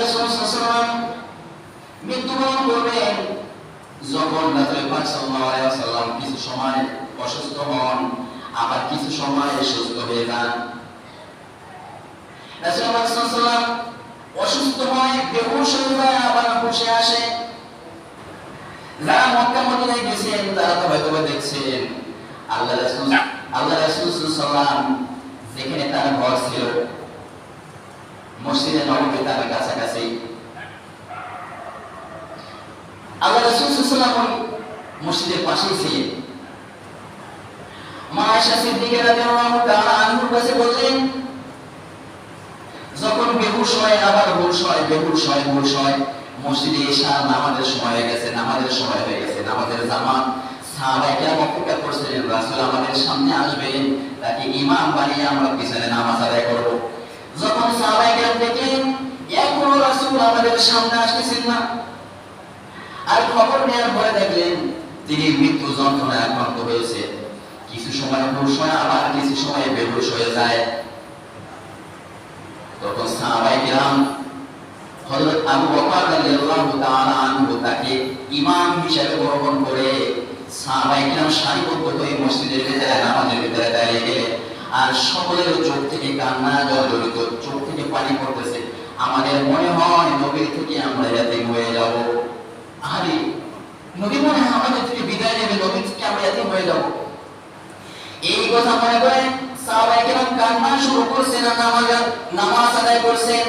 রাসূল সাল্লাল্লাহু আলাইহি ওয়াসাল্লাম মৃত্যুবরণ করবেন, যখন রাসূল পাক সাল্লাল্লাহু আলাইহি ওয়াসাল্লাম কিছু সময় অসুস্থ হন, আবার কিছু সময় সুস্থ হয়ে যান। রাসূল পাক সাল্লাল্লাহু আলাইহি ওয়াসাল্লাম অসুস্থ হয়, বেহুশ হয়ে যায়, আবার হুঁশে আসে। যারা মক্কা মদিনায় গেছেন তারা তো হয়তো দেখছেন আল্লাহ রাসূল সাল্লাল্লাহু আলাইহি ওয়াসাল্লাম যেখানে তার ঘর ছিল মসজিদে নববী তার কাছাকাছি, আল্লাহ রাসূল সাল্লাল্লাহু আলাইহি ওয়াসাল্লাম মসজিদের পাশেই ছিলেন। মা আয়েশা সিদ্দিকা রাদিয়াল্লাহু তাআলা আনহার কাছে বললেন, যখন বেহুশ হয় আবার হুঁশ হয়, বেহুশ হয় হুঁশ হয়, মসজিদে এসা নামাজের সময় হয়ে গেছে, নামাজের জামাত, সাহাবায়ে কেরাম অপেক্ষা করছিলেন রাসূল আমাদের সামনে আসবেন, তাকে ইমাম বানিয়ে আমরা পিছনে নামাজ আদায় করব। যখন সাহাবায়ে কেরাম দেখলেন এখনো রাসূল আমাদের সামনে আসতেছেন না, আর খবর নেওয়ার পরে দেখলেন তিনি মৃত্যু যন্ত্রণায় আক্রান্ত হয়েছে, কিছু সময় হুঁশ হয় আবার কিছু সময় বেহুশ হয়ে যায়। তখন সাহাবায়ে কেরাম হযরত আবু বকর রাদিয়াল্লাহু তাআলা আনহু তাকে ইমাম হিসেবে গ্রহণ করে সাহাবায়ে কেরাম সারিবদ্ধ হয়ে মসজিদের ভিতরে নামাজের ভিতরে দাঁড়িয়ে গেলেন। আর সকলের চোখ থেকে কান্না জড়জড়িত, চোখ থেকে পানি পড়তেছে। আমাদের মনে হয় নবীর থেকে আমরা ইয়াতীম হয়ে যাব। আরে নবী মনে হয় আমাদের থেকে বিদায় নেবে, নবী থেকে আমরা ইয়াতীম হয়ে যাব। এই কথা মনে করে সাহাবায়ে কেরাম কান্না শুরু করছেন, নামাজ আদায় করছেন।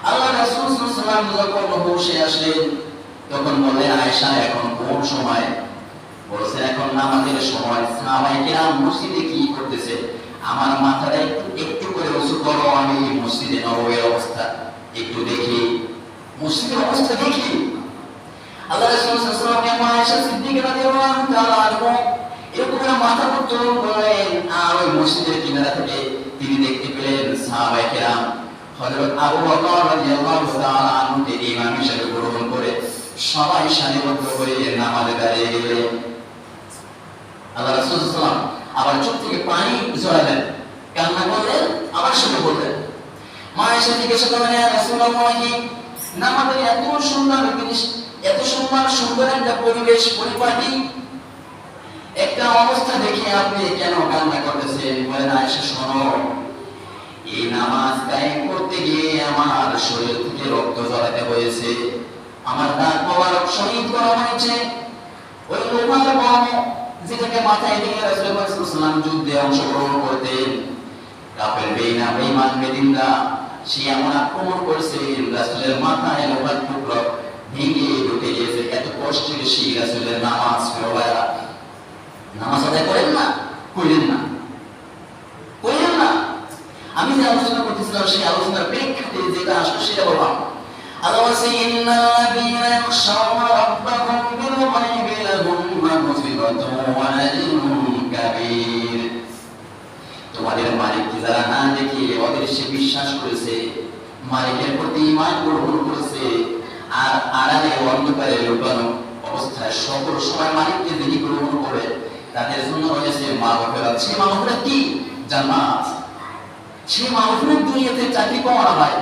আল্লাহ রাসূল সাল্লাল্লাহু আলাইহি ওয়াসাল্লাম যখন হুঁশে আসলেন তখন বললেন, আয়েশা এখন কোন সময়? বলছেন এখন নামাজের সময়। সাহাবায়ে কেরাম মসজিদে কি করতেছে? আমার মাথাটা একটু করে উঁচু করো, আমি মসজিদে নববীর অবস্থা একটু দেখি, মসজিদের অবস্থা দেখি। আল্লাহ রাসূল সাল্লাল্লাহু আলাইহি ওয়াসাল্লাম আয়েশা সিদ্দিকা রাদিয়াল্লাহু তাআলা আনহা এরকম মাথা উত্তোলন করলেন, আর ওই মসজিদের কিনারা থেকে তিনি দেখতে পেলেন সাহাবায়ে কেরাম হযরত আবু বকর রাদিয়াল্লাহু তাআলা আনহুকে ইমাম হিসেবে গ্রহণ করে সবাই সারিবদ্ধ হয়ে নামাজে দাঁড়িয়ে গেলেন। আল্লাহ রাসূল সাল্লাল্লাহু আলাইহি ওয়াসাল্লাম আবার চোখ থেকে পানি ঝরালেন, কান্না করলেন, আবার শুরু করলেন। মা আয়েশা জিজ্ঞাসা করলেন, ইয়া রাসূলুল্লাহ, নামাজের এত সুন্দর জিনিস, এত সুন্দর একটা পরিবেশ, পরিপাটি, একটা অবস্থা দেখে আপনি কেন কান্না করতেছেন? বলেন, আয়েশা শোনো, এই নামাজ কায়েম করতে গিয়ে আমার শরীর থেকে রক্ত ঝরাতে হয়েছে, আমার দাঁত মোবারক শহীদ করা হয়েছে। ওই লোহার বম যেটাকে মাথায় দিয়ে রাসূল পাক সাল্লাল্লাহু আলাইহি ওয়াসাল্লাম যুদ্ধে অংশগ্রহণ করতেন, কাফের বেঈমান বেদিনরা সে এমন আক্রমণ করেছে, রাসূলের মাথায় লোহার টুকরো ভেঙে ঢুকে গিয়েছে। এত কষ্টে সেই রাসূলের নামাজ পড়ায়া, নামাজ আদায় করেন না, কইলেন না। আমি যে আলোচনা করতেছিলাম সেই আলোচনার প্রেক্ষিতে যেটা আসলে সেটা বললাম। আল্লাহ বলছে, ইন্নাল্লাযীনা ইয়াখশাউনা রাব্বাহুম বিল গায়বি লাহুম মাগফিরাতুন ওয়া আজরুন কাবীর। তোমাদের মালিককে যারা না দেখে অদৃশ্যে বিশ্বাস করেছে, মালিকের প্রতি ঈমান গ্রহণ করেছে, আর আড়ালে অন্ধকারে লুকানো অবস্থায় সকল সময় মালিককে যিনি গ্রহণ করে, তাদের জন্য রয়েছে মাগফিরাত। সেই মাগফিরাত কি? জান্নাত। সেই মাগফিরাত দুনিয়াতে চাকরি পাওয়া হয়,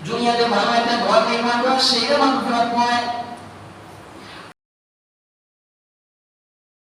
দুনিয়াতে ভালো একটা ঘর নির্মাণ করা, সেইটা মাগফিরাত নয়।